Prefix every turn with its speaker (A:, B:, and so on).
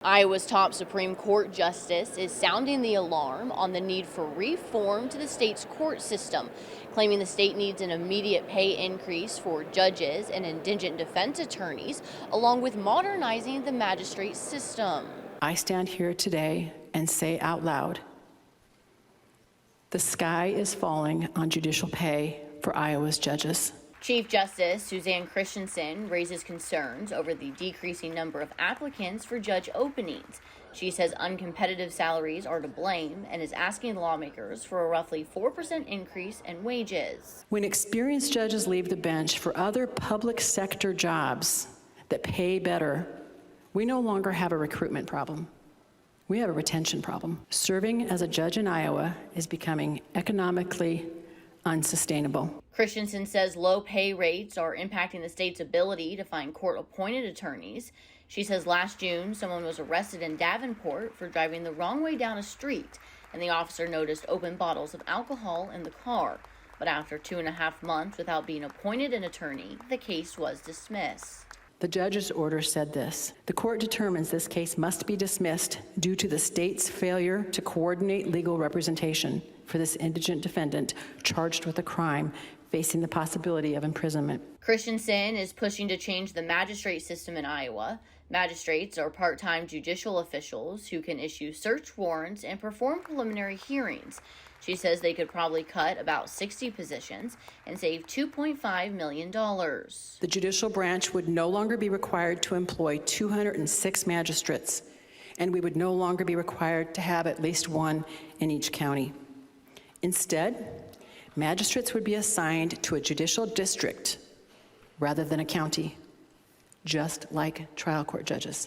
A: Iowa's top Supreme Court justice is sounding the alarm on the need for reform to the state's court system, claiming the state needs an immediate pay increase for judges and indigent defense attorneys, along with modernizing the magistrate system.
B: I stand here today and say out loud, the sky is falling on judicial pay for Iowa's judges.
A: Chief Justice Suzanne Christensen raises concerns over the decreasing number of applicants for judge openings. She says uncompetitive salaries are to blame and is asking lawmakers for a roughly 4% increase in wages.
B: When experienced judges leave the bench for other public sector jobs that pay better, we no longer have a recruitment problem. We have a retention problem. Serving as a judge in Iowa is becoming economically unsustainable.
A: Christensen says low pay rates are impacting the state's ability to find court-appointed attorneys. She says last June, someone was arrested in Davenport for driving the wrong way down a street, and the officer noticed open bottles of alcohol in the car. But after 2.5 months without being appointed an attorney, the case was dismissed.
B: The judge's order said this: the court determines this case must be dismissed due to the state's failure to coordinate legal representation for this indigent defendant charged with a crime facing the possibility of imprisonment.
A: Christensen is pushing to change the magistrate system in Iowa. Magistrates are part-time judicial officials who can issue search warrants and perform preliminary hearings. She says they could probably cut about 60 positions and save $2.5 million.
B: The judicial branch would no longer be required to employ 206 magistrates, and we would no longer be required to have at least one in each county. Instead, magistrates would be assigned to a judicial district rather than a county, just like trial court judges.